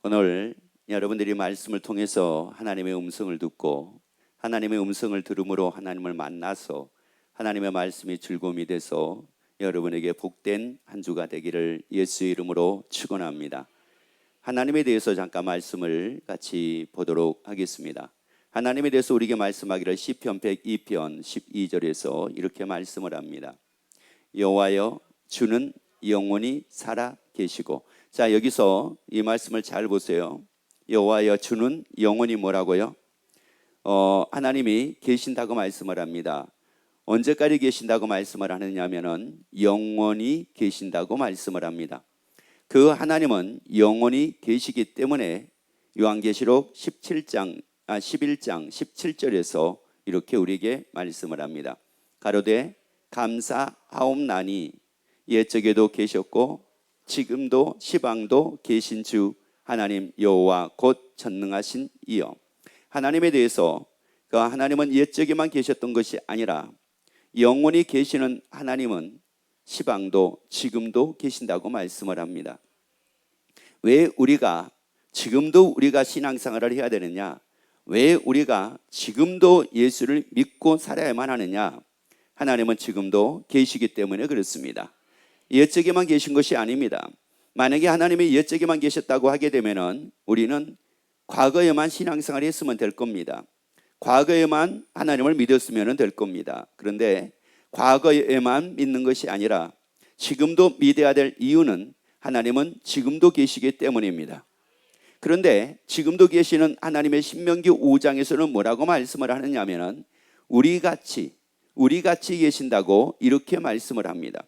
오늘 여러분들이 말씀을 통해서 하나님의 음성을 듣고 하나님의 음성을 들음으로 하나님을 만나서 하나님의 말씀이 즐거움이 돼서 여러분에게 복된 한 주가 되기를 예수의 이름으로 축원합니다. 하나님에 대해서 잠깐 말씀을 같이 보도록 하겠습니다. 하나님에 대해서 우리에게 말씀하기를 시편 102편 12절에서 이렇게 말씀을 합니다. 여호와여 주는 영원히 살아 계시고. 자, 여기서 이 말씀을 잘 보세요. 여호와여 주는 영원히 뭐라고요? 하나님이 계신다고 말씀을 합니다. 언제까지 계신다고 말씀을 하느냐면은 영원히 계신다고 말씀을 합니다. 그 하나님은 영원히 계시기 때문에 요한계시록 11장 17절에서 이렇게 우리에게 말씀을 합니다. 가로되 감사하옵나니 옛적에도 계셨고 지금도 시방도 계신 주 하나님 여호와 곧 전능하신 이여. 하나님에 대해서 그 하나님은 옛적에만 계셨던 것이 아니라 영원히 계시는 하나님은 시방도 지금도 계신다고 말씀을 합니다. 왜 우리가 지금도 우리가 신앙생활을 해야 되느냐? 왜 우리가 지금도 예수를 믿고 살아야만 하느냐? 하나님은 지금도 계시기 때문에 그렇습니다. 옛적에만 계신 것이 아닙니다. 만약에 하나님이 옛적에만 계셨다고 하게 되면은 우리는 과거에만 신앙생활을 했으면 될 겁니다. 과거에만 하나님을 믿었으면 될 겁니다. 그런데 과거에만 믿는 것이 아니라 지금도 믿어야 될 이유는 하나님은 지금도 계시기 때문입니다. 그런데 지금도 계시는 하나님의 신명기 5장에서는 뭐라고 말씀을 하느냐면은 우리같이 계신다고 이렇게 말씀을 합니다.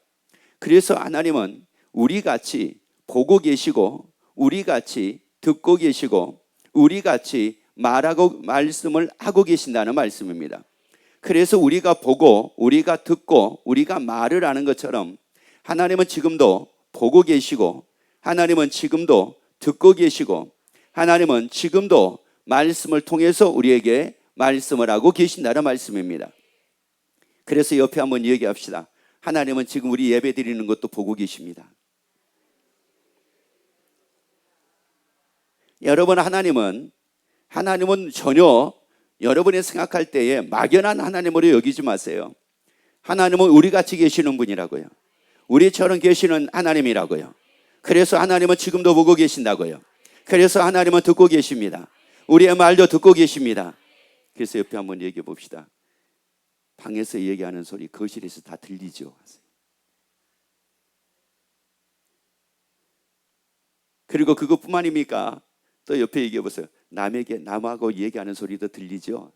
그래서 하나님은 우리같이 보고 계시고 우리같이 듣고 계시고 우리같이 말씀을 하고 계신다는 말씀입니다. 그래서 우리가 보고 우리가 듣고 우리가 말을 하는 것처럼 하나님은 지금도 보고 계시고 하나님은 지금도 듣고 계시고 하나님은 지금도 말씀을 통해서 우리에게 말씀을 하고 계신다는 말씀입니다. 그래서 옆에 한번 얘기합시다. 하나님은 지금 우리 예배 드리는 것도 보고 계십니다. 여러분, 하나님은 전혀 여러분이 생각할 때에 막연한 하나님으로 여기지 마세요. 하나님은 우리같이 계시는 분이라고요. 우리처럼 계시는 하나님이라고요. 그래서 하나님은 지금도 보고 계신다고요. 그래서 하나님은 듣고 계십니다. 우리의 말도 듣고 계십니다. 그래서 옆에 한번 얘기해 봅시다. 방에서 얘기하는 소리 거실에서 다 들리죠. 그리고 그것뿐만입니까? 또 옆에 얘기해 보세요. 남하고 얘기하는 소리도 들리죠.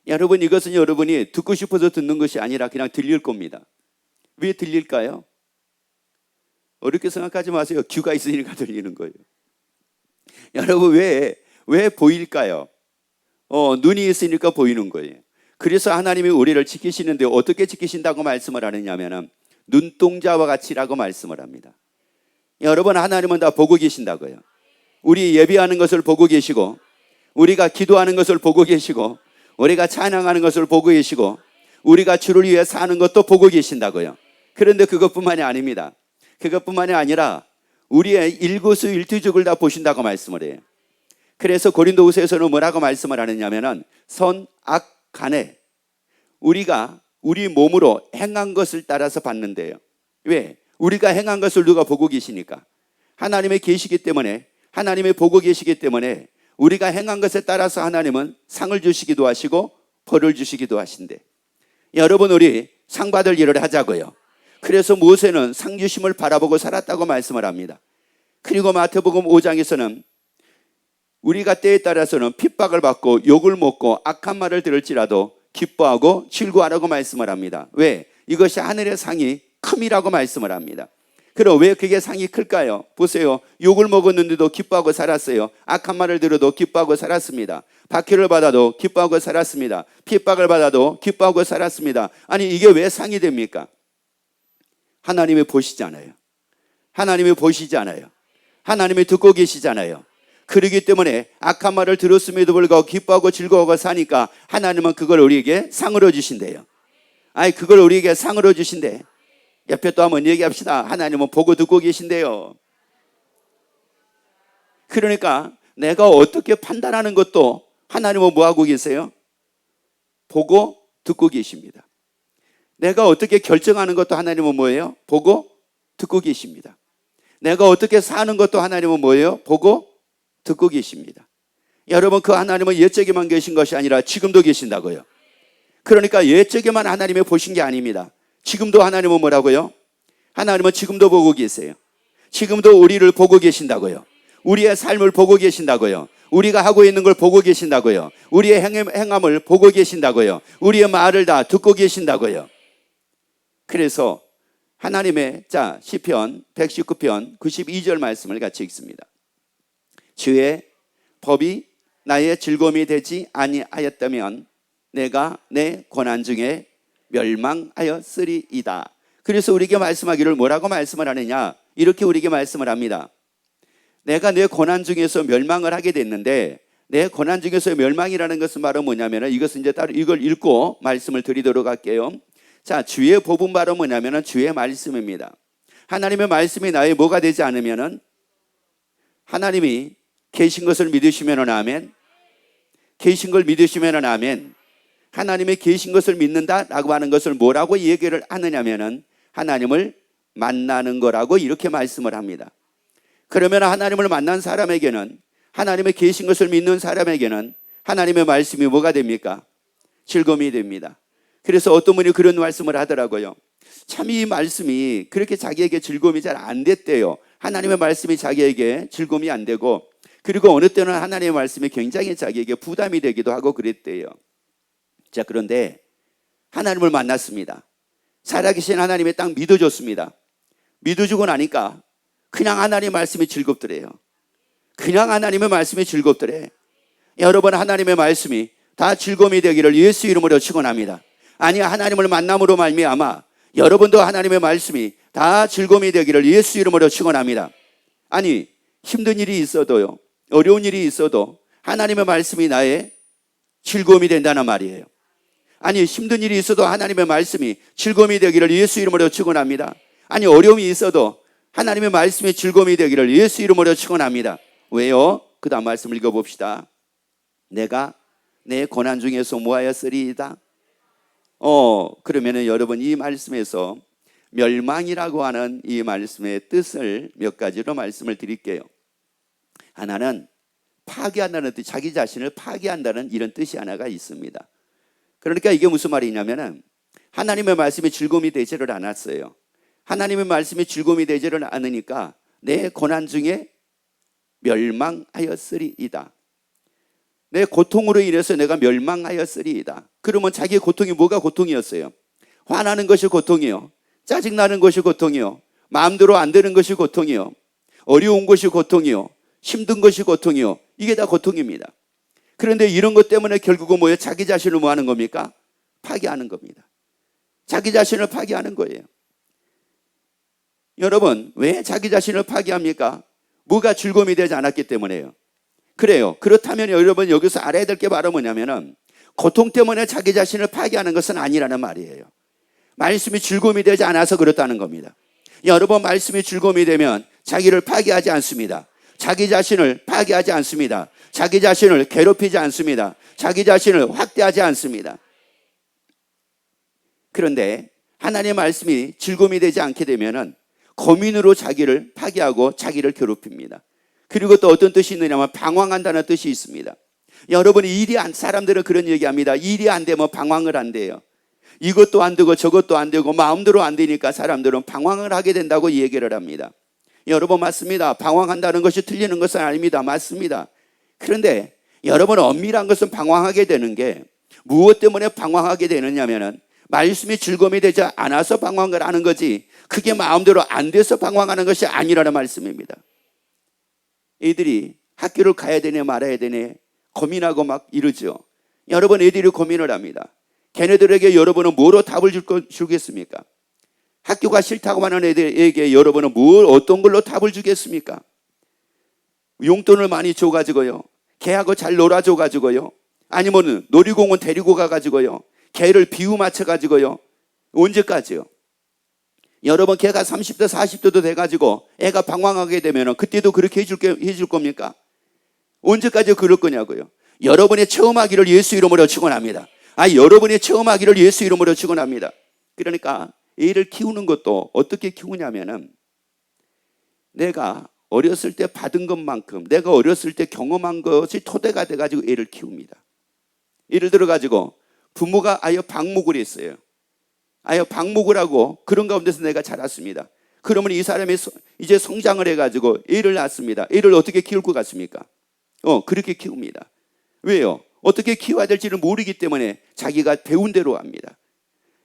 여러분, 이것은 여러분이 듣고 싶어서 듣는 것이 아니라 그냥 들릴 겁니다. 왜 들릴까요? 어렵게 생각하지 마세요. 귀가 있으니까 들리는 거예요. 여러분, 왜 보일까요? 눈이 있으니까 보이는 거예요. 그래서 하나님이 우리를 지키시는데 어떻게 지키신다고 말씀을 하느냐면 눈동자와 같이라고 말씀을 합니다. 여러분, 하나님은 다 보고 계신다고요. 우리 예배하는 것을 보고 계시고 우리가 기도하는 것을 보고 계시고 우리가 찬양하는 것을 보고 계시고 우리가 주를 위해 사는 것도 보고 계신다고요. 그런데 그것뿐만이 아닙니다. 그것뿐만이 아니라 우리의 일거수일투족을 다 보신다고 말씀을 해요. 그래서 고린도후서에서는 뭐라고 말씀을 하느냐면은 선, 악, 간에 우리가 우리 몸으로 행한 것을 따라서 받는데요. 왜? 우리가 행한 것을 누가 보고 계시니까. 하나님이 계시기 때문에, 하나님이 보고 계시기 때문에 우리가 행한 것에 따라서 하나님은 상을 주시기도 하시고 벌을 주시기도 하신대. 여러분, 우리 상 받을 일을 하자고요. 그래서 모세는 상 주심을 바라보고 살았다고 말씀을 합니다. 그리고 마태복음 5장에서는 우리가 때에 따라서는 핍박을 받고 욕을 먹고 악한 말을 들을지라도 기뻐하고 즐거워하라고 말씀을 합니다. 왜? 이것이 하늘의 상이 큼이라고 말씀을 합니다. 그럼 왜 그게 상이 클까요? 보세요. 욕을 먹었는데도 기뻐하고 살았어요. 악한 말을 들어도 기뻐하고 살았습니다. 박해를 받아도 기뻐하고 살았습니다. 핍박을 받아도 기뻐하고 살았습니다. 아니, 이게 왜 상이 됩니까? 하나님이 보시잖아요. 하나님이 보시잖아요. 하나님이 듣고 계시잖아요. 그러기 때문에 악한 말을 들었음에도 불구하고 기뻐하고 즐거워하고 사니까 하나님은 그걸 우리에게 상으로 주신대요. 그걸 우리에게 상으로 주신대. 옆에 또 한번 얘기합시다. 하나님은 보고 듣고 계신대요. 그러니까 내가 어떻게 판단하는 것도 하나님은 뭐하고 계세요? 보고 듣고 계십니다. 내가 어떻게 결정하는 것도 하나님은 뭐예요? 보고 듣고 계십니다. 내가 어떻게 사는 것도 하나님은 뭐예요? 보고 듣고 계십니다. 여러분, 그 하나님은 옛적에만 계신 것이 아니라 지금도 계신다고요. 그러니까 옛적에만 하나님이 보신 게 아닙니다. 지금도 하나님은 뭐라고요? 하나님은 지금도 보고 계세요. 지금도 우리를 보고 계신다고요. 우리의 삶을 보고 계신다고요. 우리가 하고 있는 걸 보고 계신다고요. 우리의 행함을 보고 계신다고요. 우리의 말을 다 듣고 계신다고요. 그래서 하나님의 시편 119편 92절 말씀을 같이 읽습니다. 주의 법이 나의 즐거움이 되지 아니하였다면 내가 내 고난 중에 멸망하였으리이다. 그래서 우리에게 말씀하기를 뭐라고 말씀을 하느냐? 이렇게 우리에게 말씀을 합니다. 내가 내 고난 중에서 멸망을 하게 됐는데, 내 고난 중에서 멸망이라는 것은 바로 뭐냐면, 이것은 이제 따로 이걸 읽고 말씀을 드리도록 할게요. 주의 복은 바로 뭐냐면 주의 말씀입니다. 하나님의 말씀이 나의 뭐가 되지 않으면은, 하나님이 계신 것을 믿으시면은 아멘. 계신 걸 믿으시면은 아멘. 하나님의 계신 것을 믿는다라고 하는 것을 뭐라고 얘기를 하느냐면은 하나님을 만나는 거라고 이렇게 말씀을 합니다. 그러면 하나님을 만난 사람에게는, 하나님의 계신 것을 믿는 사람에게는 하나님의 말씀이 뭐가 됩니까? 즐거움이 됩니다. 그래서 어떤 분이 그런 말씀을 하더라고요. 참 이 말씀이 그렇게 자기에게 즐거움이 잘 안 됐대요. 하나님의 말씀이 자기에게 즐거움이 안 되고, 그리고 어느 때는 하나님의 말씀이 굉장히 자기에게 부담이 되기도 하고 그랬대요. 그런데 하나님을 만났습니다. 살아계신 하나님의 딱 믿어줬습니다. 믿어주고 나니까 그냥 하나님의 말씀이 즐겁더래요. 그냥 하나님의 말씀이 즐겁더래. 여러분, 하나님의 말씀이 다 즐거움이 되기를 예수 이름으로 축원합니다. 아니, 하나님을 만남으로 말미암아 여러분도 하나님의 말씀이 다 즐거움이 되기를 예수 이름으로 축원합니다. 아니, 힘든 일이 있어도요, 어려운 일이 있어도 하나님의 말씀이 나의 즐거움이 된다는 말이에요. 아니, 힘든 일이 있어도 하나님의 말씀이 즐거움이 되기를 예수 이름으로 축원합니다. 아니, 어려움이 있어도 하나님의 말씀이 즐거움이 되기를 예수 이름으로 축원합니다. 왜요? 그 다음 말씀을 읽어봅시다. 내가 내 고난 중에서 뭐하였으리이다. 그러면은 여러분, 이 말씀에서 멸망이라고 하는 이 말씀의 뜻을 몇 가지로 말씀을 드릴게요. 하나는 파괴한다는 뜻, 자기 자신을 파괴한다는 이런 뜻이 하나가 있습니다. 그러니까 이게 무슨 말이냐면은 하나님의 말씀이 즐거움이 되지를 않았어요. 하나님의 말씀이 즐거움이 되지를 않으니까 내 고난 중에 멸망하였으리이다. 내 고통으로 인해서 내가 멸망하였으리이다. 그러면 자기의 고통이 뭐가 고통이었어요? 화나는 것이 고통이요, 짜증나는 것이 고통이요, 마음대로 안 되는 것이 고통이요, 어려운 것이 고통이요, 힘든 것이 고통이요. 이게 다 고통입니다. 그런데 이런 것 때문에 결국은 뭐예요? 자기 자신을 뭐 하는 겁니까? 파괴하는 겁니다. 자기 자신을 파괴하는 거예요. 여러분, 왜 자기 자신을 파괴합니까? 뭐가 즐거움이 되지 않았기 때문에요. 그래요. 그렇다면 여러분, 여기서 알아야 될 게 바로 뭐냐면은 고통 때문에 자기 자신을 파괴하는 것은 아니라는 말이에요. 말씀이 즐거움이 되지 않아서 그렇다는 겁니다. 여러분, 말씀이 즐거움이 되면 자기를 파괴하지 않습니다. 자기 자신을 파괴하지 않습니다. 자기 자신을 괴롭히지 않습니다. 자기 자신을 확대하지 않습니다. 그런데 하나님의 말씀이 즐거움이 되지 않게 되면은 고민으로 자기를 파괴하고 자기를 괴롭힙니다. 그리고 또 어떤 뜻이 있느냐면 방황한다는 뜻이 있습니다. 여러분이 사람들은 그런 얘기합니다. 일이 안 되면 방황을 한대요. 이것도 안 되고 저것도 안 되고 마음대로 안 되니까 사람들은 방황을 하게 된다고 얘기를 합니다. 여러분, 맞습니다. 방황한다는 것이 틀리는 것은 아닙니다. 맞습니다. 그런데 여러분, 엄밀한 것은 방황하게 되는 게 무엇 때문에 방황하게 되느냐면은 말씀이 즐거움이 되지 않아서 방황을 하는 거지, 그게 마음대로 안 돼서 방황하는 것이 아니라는 말씀입니다. 애들이 학교를 가야 되네 말아야 되네 고민하고 막 이러죠. 여러분, 애들이 고민을 합니다. 걔네들에게 여러분은 뭐로 답을 주겠습니까? 학교가 싫다고 하는 애들에게 여러분은 어떤 걸로 답을 주겠습니까? 용돈을 많이 줘가지고요, 걔하고 잘 놀아줘가지고요, 아니면 놀이공원 데리고 가가지고요, 걔를 비유 맞춰가지고요, 언제까지요? 여러분, 걔가 30대 40대도 돼가지고 애가 방황하게 되면 그때도 그렇게 해줄 겁니까? 언제까지 그럴 거냐고요. 여러분의 체험하기를 예수 이름으로 축원합니다. 여러분의 체험하기를 예수 이름으로 축원합니다. 그러니까 애를 키우는 것도 어떻게 키우냐면은 내가 어렸을 때 받은 것만큼 내가 어렸을 때 경험한 것이 토대가 돼가지고 애를 키웁니다. 예를 들어가지고 부모가 아예 방목을 했어요. 아예 방목을 하고 그런 가운데서 내가 자랐습니다. 그러면 이 사람이 이제 성장을 해가지고 애를 낳습니다. 애를 어떻게 키울 것 같습니까? 그렇게 키웁니다. 왜요? 어떻게 키워야 될지를 모르기 때문에 자기가 배운 대로 합니다.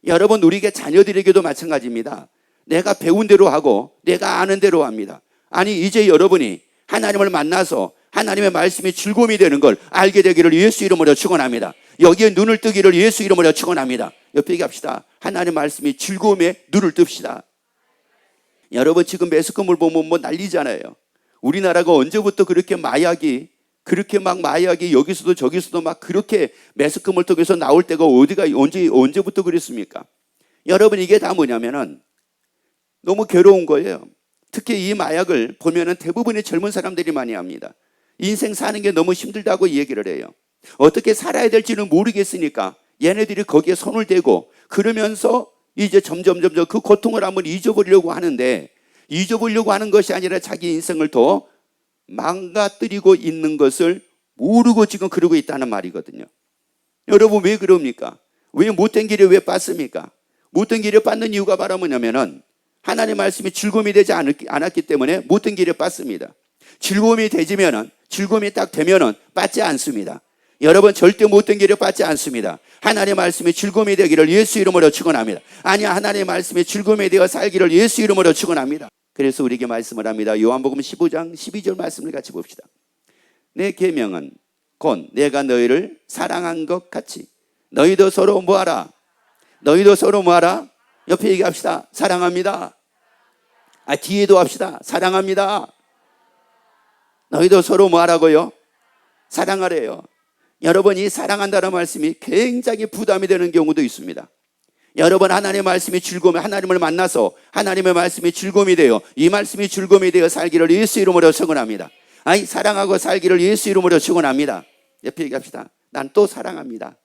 여러분, 우리에게 자녀들에게도 마찬가지입니다. 내가 배운 대로 하고 내가 아는 대로 합니다. 아니, 이제 여러분이 하나님을 만나서 하나님의 말씀이 즐거움이 되는 걸 알게 되기를 예수 이름으로 축원합니다. 여기에 눈을 뜨기를 예수 이름으로 축원합니다. 옆에 얘기합시다. 하나님의 말씀이 즐거움에 눈을 뜹시다. 여러분, 지금 매스컴을 보면 뭐 난리잖아요. 우리나라가 언제부터 그렇게 마약이 여기서도 저기서도 막 그렇게 매스컴을 통해서 나올 때가 언제부터 그랬습니까? 여러분, 이게 다 뭐냐면은 너무 괴로운 거예요. 특히 이 마약을 보면은 대부분의 젊은 사람들이 많이 합니다. 인생 사는 게 너무 힘들다고 얘기를 해요. 어떻게 살아야 될지는 모르겠으니까 얘네들이 거기에 손을 대고 그러면서 이제 점점 그 고통을 한번 잊어버리려고 하는데, 잊어버리려고 하는 것이 아니라 자기 인생을 더 망가뜨리고 있는 것을 모르고 지금 그러고 있다는 말이거든요. 여러분, 왜 그럽니까? 왜 못된 길에 왜 빠습니까? 못된 길에 빠는 이유가 바로 뭐냐면은 하나님의 말씀이 즐거움이 되지 않았기 때문에 못된 길에 빠습니다. 즐거움이 딱 되면은 빠지 않습니다. 여러분, 절대 못된 길에 빠지 않습니다. 하나님의 말씀이 즐거움이 되기를 예수 이름으로 축원합니다. 하나님의 말씀이 즐거움이 되어 살기를 예수 이름으로 축원합니다. 그래서 우리에게 말씀을 합니다. 요한복음 15장 12절 말씀을 같이 봅시다. 내 계명은 곧 내가 너희를 사랑한 것 같이 너희도 서로 뭐하라? 너희도 서로 뭐하라? 옆에 얘기합시다. 사랑합니다. 뒤에도 합시다. 사랑합니다. 너희도 서로 뭐하라고요? 사랑하래요. 여러분, 이 사랑한다는 말씀이 굉장히 부담이 되는 경우도 있습니다. 여러분, 하나님의 말씀이 즐거움이, 하나님을 만나서 하나님의 말씀이 즐거움이 되어 이 말씀이 즐거움이 되어 살기를 예수 이름으로 축원합니다. 사랑하고 살기를 예수 이름으로 축원합니다. 옆에 얘기합시다. 난 또 사랑합니다.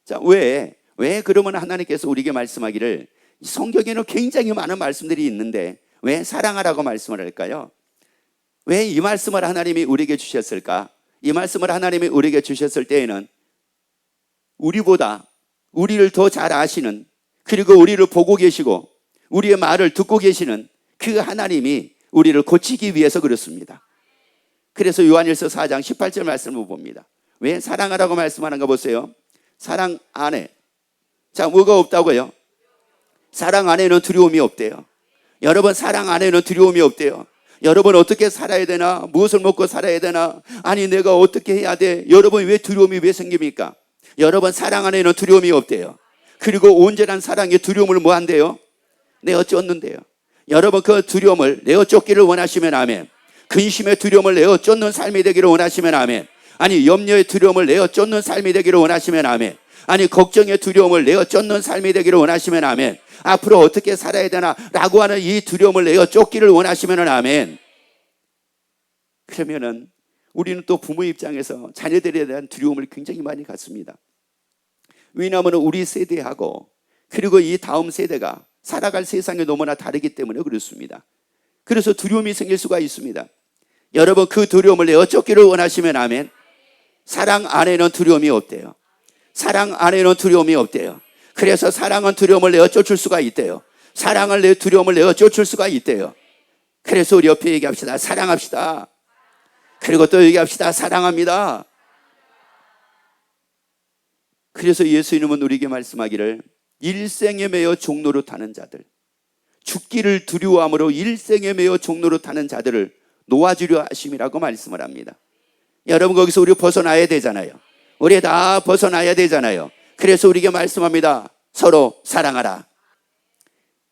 자, 왜 그러면 하나님께서 우리에게 말씀하기를, 성경에는 굉장히 많은 말씀들이 있는데 왜 사랑하라고 말씀을 할까요? 왜 이 말씀을 하나님이 우리에게 주셨을까? 이 말씀을 하나님이 우리에게 주셨을 때에는 우리보다 우리를 더 잘 아시는, 그리고 우리를 보고 계시고 우리의 말을 듣고 계시는 그 하나님이 우리를 고치기 위해서 그렇습니다. 그래서 요한일서 4장 18절 말씀을 봅니다. 왜 사랑하라고 말씀하는가 보세요. 사랑 안에, 자, 뭐가 없다고요? 사랑 안에는 두려움이 없대요. 여러분, 사랑 안에는 두려움이 없대요. 여러분, 어떻게 살아야 되나? 무엇을 먹고 살아야 되나? 내가 어떻게 해야 돼? 여러분, 왜 두려움이 왜 생깁니까? 여러분, 사랑 안에는 두려움이 없대요. 그리고 온전한 사랑의 두려움을 뭐 한대요? 내어 쫓는데요. 여러분, 그 두려움을 내어 쫓기를 원하시면 아멘. 근심의 두려움을 내어 쫓는 삶이 되기를 원하시면 아멘. 염려의 두려움을 내어 쫓는 삶이 되기를 원하시면 아멘. 걱정의 두려움을 내어 쫓는 삶이 되기를 원하시면 아멘. 앞으로 어떻게 살아야 되나 라고 하는 이 두려움을 내어 쫓기를 원하시면 아멘. 그러면은 우리는 또 부모 입장에서 자녀들에 대한 두려움을 굉장히 많이 갖습니다. 왜냐하면 우리 세대하고 그리고 이 다음 세대가 살아갈 세상이 너무나 다르기 때문에 그렇습니다. 그래서 두려움이 생길 수가 있습니다. 여러분, 그 두려움을 내어 쫓기를 원하시면 아멘. 사랑 안에는 두려움이 없대요. 사랑 안에는 두려움이 없대요. 그래서 사랑은 두려움을 내어 쫓을 수가 있대요. 두려움을 내어 쫓을 수가 있대요. 그래서 우리 옆에 얘기합시다. 사랑합시다. 그리고 또 얘기합시다. 사랑합니다. 그래서 예수님은 우리에게 말씀하기를 일생에 매여 종로로 타는 자들, 죽기를 두려워함으로 일생에 매여 종로로 타는 자들을 놓아주려 하심이라고 말씀을 합니다. 여러분, 거기서 우리 벗어나야 되잖아요. 우리 다 벗어나야 되잖아요. 그래서 우리에게 말씀합니다. 서로 사랑하라.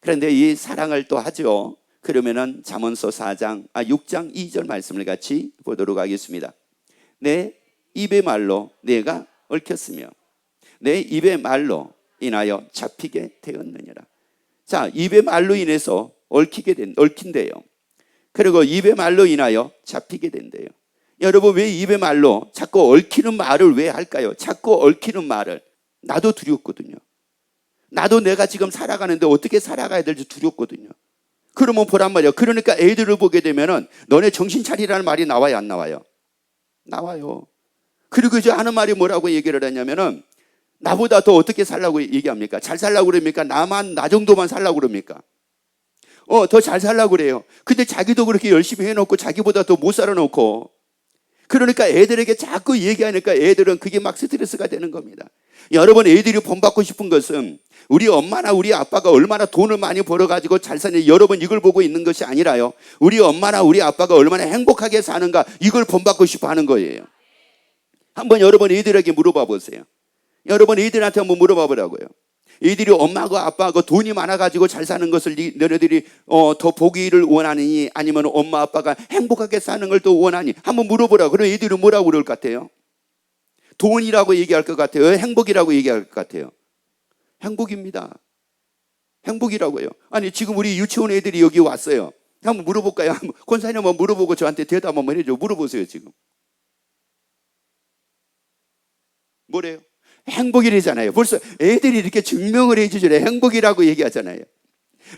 그런데 이 사랑을 또 하죠. 그러면은 잠언서 6장 2절 말씀을 같이 보도록 하겠습니다. 내 입의 말로 내가 얽혔으며 내 입의 말로 인하여 잡히게 되었느니라. 자, 입의 말로 인해서 얽힌대요. 그리고 입의 말로 인하여 잡히게 된대요. 여러분, 왜 입의 말로 자꾸 얽히는 말을 왜 할까요? 자꾸 얽히는 말을. 나도 두렵거든요. 나도 내가 지금 살아가는데 어떻게 살아가야 될지 두렵거든요. 그러면 보란 말이에요. 그러니까 애들을 보게 되면은 너네 정신 차리라는 말이 나와요, 안 나와요? 나와요. 그리고 이제 하는 말이 뭐라고 얘기를 하냐면은 나보다 더 어떻게 살라고 얘기합니까? 잘 살라고 그럽니까? 나 정도만 살라고 그럽니까? 더 잘 살라고 그래요. 근데 자기도 그렇게 열심히 해놓고 자기보다 더 못 살아놓고, 그러니까 애들에게 자꾸 얘기하니까 애들은 그게 막 스트레스가 되는 겁니다. 여러분, 애들이 본받고 싶은 것은 우리 엄마나 우리 아빠가 얼마나 돈을 많이 벌어가지고 잘 사는지 여러분 이걸 보고 있는 것이 아니라요, 우리 엄마나 우리 아빠가 얼마나 행복하게 사는가 이걸 본받고 싶어 하는 거예요. 한번 여러분 애들에게 물어봐 보세요. 여러분 애들한테 한번 물어봐 보라고요. 애들이 엄마하고 아빠하고 돈이 많아가지고 잘 사는 것을 너네들이 더 보기를 원하느니 아니면 엄마 아빠가 행복하게 사는 걸 더 원하니 한번 물어보라고. 그럼 애들이 뭐라고 그럴 것 같아요? 돈이라고 얘기할 것 같아요? 행복이라고 얘기할 것 같아요? 행복입니다. 행복이라고요. 아니 지금 우리 유치원 애들이 여기 왔어요. 한번 물어볼까요? 권사님 한번 물어보고 저한테 대답 한번 해줘. 물어보세요 지금. 뭐래요? 행복이래잖아요. 벌써 애들이 이렇게 증명을 해주잖아요. 행복이라고 얘기하잖아요.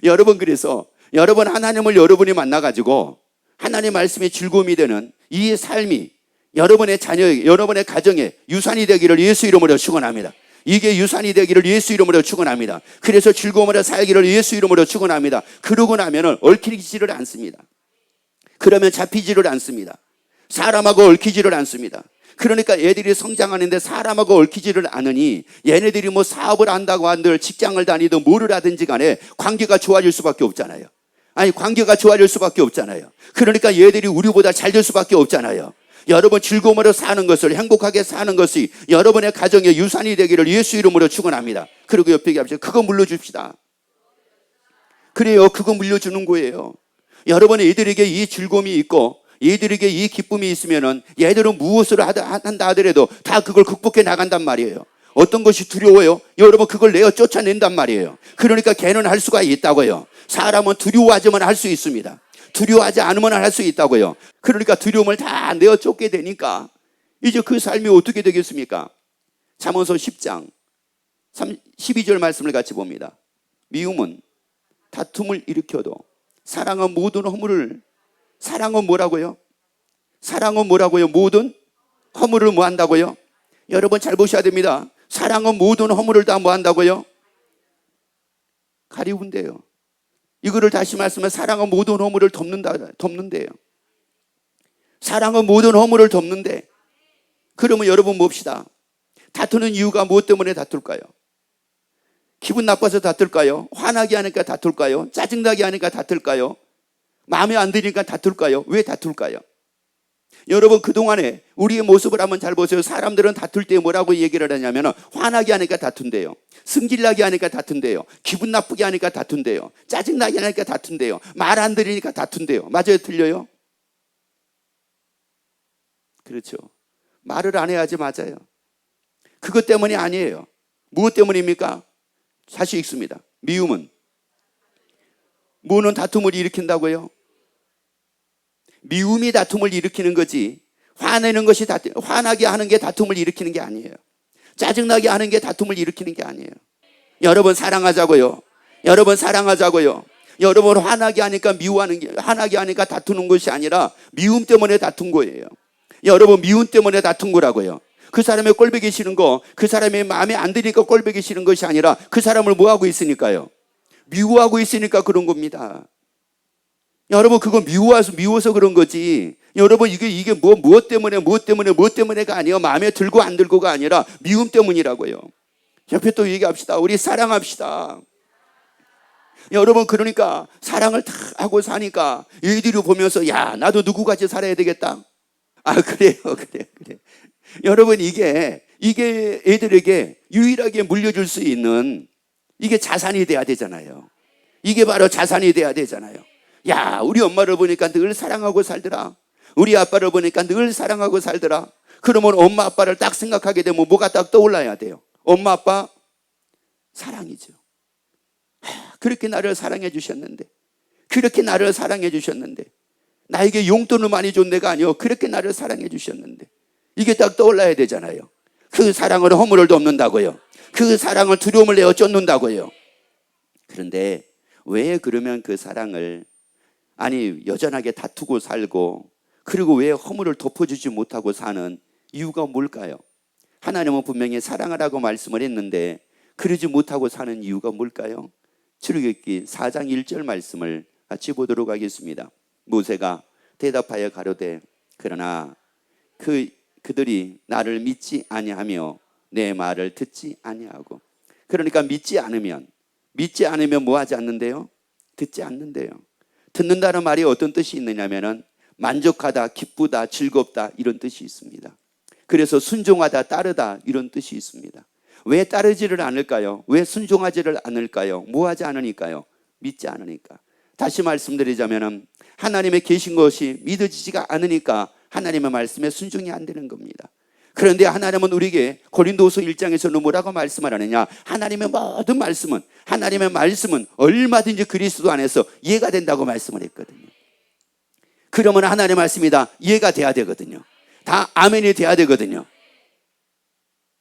여러분, 그래서 여러분 하나님을 여러분이 만나가지고 하나님 말씀에 즐거움이 되는 이 삶이 여러분의 자녀에게, 여러분의 가정에 유산이 되기를 예수 이름으로 축원합니다. 이게 유산이 되기를 예수 이름으로 축원합니다. 그래서 즐거움으로 살기를 예수 이름으로 축원합니다. 그러고 나면은 얽히지를 않습니다. 그러면 잡히지를 않습니다. 사람하고 얽히지를 않습니다. 그러니까 애들이 성장하는데 사람하고 얽히지를 않으니 얘네들이 뭐 사업을 한다고 한들 직장을 다니든 뭐를 하든지 간에 관계가 좋아질 수밖에 없잖아요. 아니 관계가 좋아질 수밖에 없잖아요. 그러니까 얘들이 우리보다 잘 될 수밖에 없잖아요. 여러분 즐거움으로 사는 것을, 행복하게 사는 것이 여러분의 가정의 유산이 되기를 예수 이름으로 축원합니다. 그리고 옆에 얘기합시다. 그거 물려줍시다. 그래요. 그거 물려주는 거예요. 여러분의 애들에게 이 즐거움이 있고 얘들에게 이 기쁨이 있으면은 얘들은 무엇을 한다 하더라도 다 그걸 극복해 나간단 말이에요. 어떤 것이 두려워요? 여러분 그걸 내어 쫓아낸단 말이에요. 그러니까 걔는 할 수가 있다고요. 사람은 두려워하지만 할 수 있습니다. 두려워하지 않으면 할 수 있다고요. 그러니까 두려움을 다 내어 쫓게 되니까 이제 그 삶이 어떻게 되겠습니까? 잠언서 10장 12절 말씀을 같이 봅니다. 미움은 다툼을 일으켜도 사랑은 모든 허물을, 사랑은 뭐라고요? 사랑은 뭐라고요? 모든 허물을 뭐 한다고요? 여러분 잘 보셔야 됩니다. 사랑은 모든 허물을 다 뭐 한다고요? 가리운대요. 이거를 다시 말씀하면 사랑은 모든 허물을 덮는데요. 사랑은 모든 허물을 덮는데, 그러면 여러분 봅시다. 다투는 이유가 무엇 때문에 다툴까요? 기분 나빠서 다툴까요? 화나게 하니까 다툴까요? 짜증나게 하니까 다툴까요? 마음에 안 드니까 다툴까요? 왜 다툴까요? 여러분 그동안에 우리의 모습을 한번 잘 보세요. 사람들은 다툴 때 뭐라고 얘기를 하냐면 화나게 하니까 다툰대요. 승질나게 하니까 다툰대요. 기분 나쁘게 하니까 다툰대요. 짜증나게 하니까 다툰대요. 말 안 들으니까 다툰대요. 맞아요? 틀려요? 그렇죠. 말을 안 해야지 맞아요. 그것 때문이 아니에요. 무엇 때문입니까? 다시 읽습니다. 미움은 뭐는 다툼을 일으킨다고요? 미움이 다툼을 일으키는 거지, 화내는 것이 화나게 하는 게 다툼을 일으키는 게 아니에요. 짜증나게 하는 게 다툼을 일으키는 게 아니에요. 여러분 사랑하자고요. 여러분 사랑하자고요. 여러분 화나게 하니까 화나게 하니까 다투는 것이 아니라 미움 때문에 다툰 거예요. 여러분 미움 때문에 다툰 거라고요. 그 사람의 꼴보기 싫은 거, 그 사람의 마음에 안 드니까 꼴보기 싫은 것이 아니라 그 사람을 뭐 하고 있으니까요? 미워하고 있으니까 그런 겁니다. 여러분 그거 미워서 그런 거지. 여러분 이게 무엇 때문에가 아니에요. 마음에 들고 안 들고가 아니라 미움 때문이라고요. 옆에 또 얘기합시다. 우리 사랑합시다. 여러분 그러니까 사랑을 다 하고 사니까 얘들이 보면서 야 나도 누구같이 살아야 되겠다. 아 그래요. 여러분 이게 애들에게 유일하게 물려줄 수 있는 이게 자산이 돼야 되잖아요. 이게 바로 자산이 돼야 되잖아요. 야 우리 엄마를 보니까 늘 사랑하고 살더라. 우리 아빠를 보니까 늘 사랑하고 살더라. 그러면 엄마 아빠를 딱 생각하게 되면 뭐가 딱 떠올라야 돼요? 엄마 아빠 사랑이죠. 그렇게 나를 사랑해 주셨는데, 나에게 용돈을 많이 준 내가 아니요, 그렇게 나를 사랑해 주셨는데. 이게 딱 떠올라야 되잖아요. 그 사랑을 허물을 덮는다고요. 그 사랑을 두려움을 내어 쫓는다고요. 그런데 왜 그러면 그 사랑을 여전하게 다투고 살고, 그리고 왜 허물을 덮어주지 못하고 사는 이유가 뭘까요? 하나님은 분명히 사랑하라고 말씀을 했는데 그러지 못하고 사는 이유가 뭘까요? 출애굽기 4장 1절 말씀을 같이 보도록 하겠습니다. 모세가 대답하여 가로되 그러나 그들이 나를 믿지 아니하며 내 말을 듣지 아니하고. 그러니까 믿지 않으면 뭐 하지 않는데요? 듣지 않는데요. 듣는다는 말이 어떤 뜻이 있느냐면은 만족하다, 기쁘다, 즐겁다, 이런 뜻이 있습니다. 그래서 순종하다, 따르다, 이런 뜻이 있습니다. 왜 따르지를 않을까요? 왜 순종하지를 않을까요? 뭐 하지 않으니까요? 믿지 않으니까. 다시 말씀드리자면은 하나님의 계신 것이 믿어지지가 않으니까 하나님의 말씀에 순종이 안 되는 겁니다. 그런데 하나님은 우리에게 고린도후서 1장에서는 뭐라고 말씀을 하느냐? 하나님의 모든 말씀은, 하나님의 말씀은 얼마든지 그리스도 안에서 이해가 된다고 말씀을 했거든요. 그러면 하나님의 말씀이 다 이해가 돼야 되거든요. 다 아멘이 돼야 되거든요.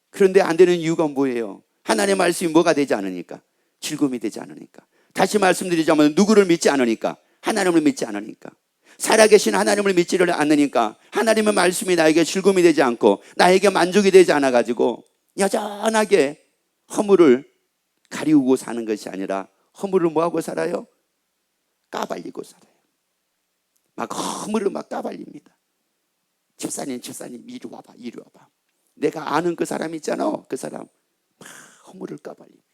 그런데 안 되는 이유가 뭐예요? 하나님의 말씀이 뭐가 되지 않으니까? 즐거움이 되지 않으니까. 다시 말씀드리자면 누구를 믿지 않으니까? 하나님을 믿지 않으니까. 살아계신 하나님을 믿지를 않으니까 하나님의 말씀이 나에게 즐거움이 되지 않고 나에게 만족이 되지 않아가지고 여전하게 허물을 가리우고 사는 것이 아니라 허물을 뭐하고 살아요? 까발리고 살아요. 막 허물을 막 까발립니다. 집사님 이리 와봐. 내가 아는 그 사람 있잖아. 그 사람 막 허물을 까발립니다.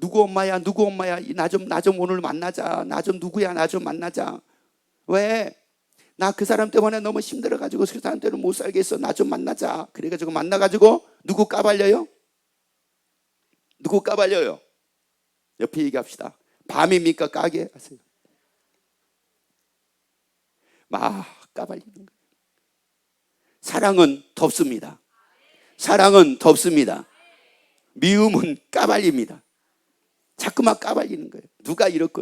누구 엄마야 나 좀 오늘 만나자. 나 좀 만나자. 왜? 나 그 사람 때문에 너무 힘들어가지고 그 사람 때문에 못 살겠어. 나 좀 만나자. 그래가지고 만나가지고 누구 까발려요? 옆에 얘기합시다. 밤입니까? 까게 하세요. 막 까발리는 거예요. 사랑은 덥습니다. 미움은 까발립니다. 자꾸만 까발리는 거예요. 누가 이렇고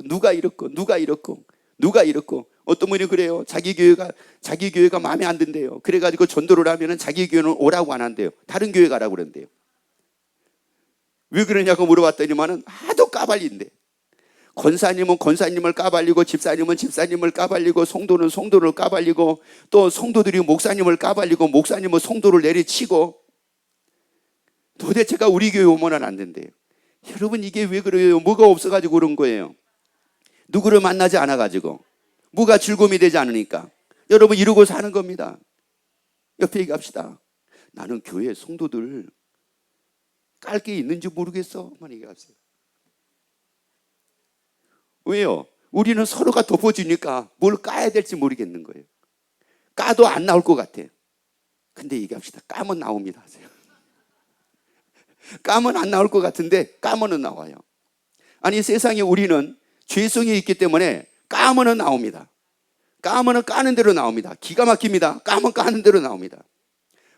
어떤 분이 그래요. 자기 교회가 마음에 안 든대요. 그래가지고 전도를 하면은 자기 교회는 오라고 안 한대요. 다른 교회 가라고 그런대요. 왜 그러냐고 물어봤더니만은 하도 까발린대. 권사님은 권사님을 까발리고, 집사님은 집사님을 까발리고, 성도는 성도를 까발리고, 또 성도들이 목사님을 까발리고, 목사님은 성도를 내리치고. 도대체가 우리 교회 오면은 안 된대요. 여러분, 이게 왜 그래요? 뭐가 없어가지고 그런 거예요? 누구를 만나지 않아가지고, 뭐가 즐거움이 되지 않으니까. 여러분, 이러고 사는 겁니다. 옆에 얘기합시다. 나는 교회 성도들 깔 게 있는지 모르겠어. 만 얘기하세요. 왜요? 우리는 서로가 덮어주니까 뭘 까야 될지 모르겠는 거예요. 까도 안 나올 것 같아. 근데 얘기합시다. 까면 나옵니다. 까면 안 나올 것 같은데 까면은 나와요. 아니, 세상에 우리는 죄성이 있기 때문에 까면은 나옵니다. 까면은 까는 대로 나옵니다. 기가 막힙니다. 까면 까는 대로 나옵니다.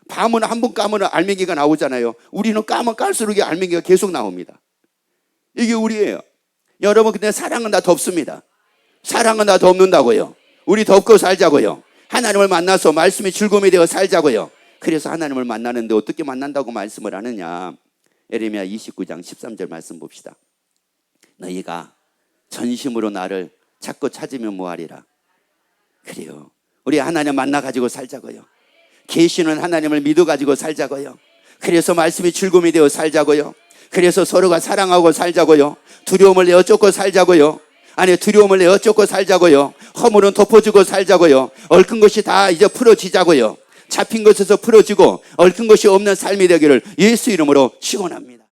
밤은 한 번 까면 알맹이가 나오잖아요. 우리는 까면 깔수록 알맹이가 계속 나옵니다. 이게 우리예요. 여러분, 근데 사랑은 다 덮습니다. 사랑은 다 덮는다고요. 우리 덮고 살자고요. 하나님을 만나서 말씀이 즐거움이 되어 살자고요. 그래서 하나님을 만나는데 어떻게 만난다고 말씀을 하느냐? 예레미야 29장 13절 말씀 봅시다. 너희가 전심으로 나를 찾고 찾으면 뭐하리라? 그래요. 우리 하나님 만나가지고 살자고요. 계시는 하나님을 믿어가지고 살자고요. 그래서 말씀이 즐거움이 되어 살자고요. 그래서 서로가 사랑하고 살자고요. 두려움을 내어 쫓고 살자고요. 두려움을 내어 쫓고 살자고요. 허물은 덮어주고 살자고요. 얽은 것이 다 이제 풀어지자고요. 잡힌 것에서 풀어지고 얽은 것이 없는 삶이 되기를 예수 이름으로 축원합니다.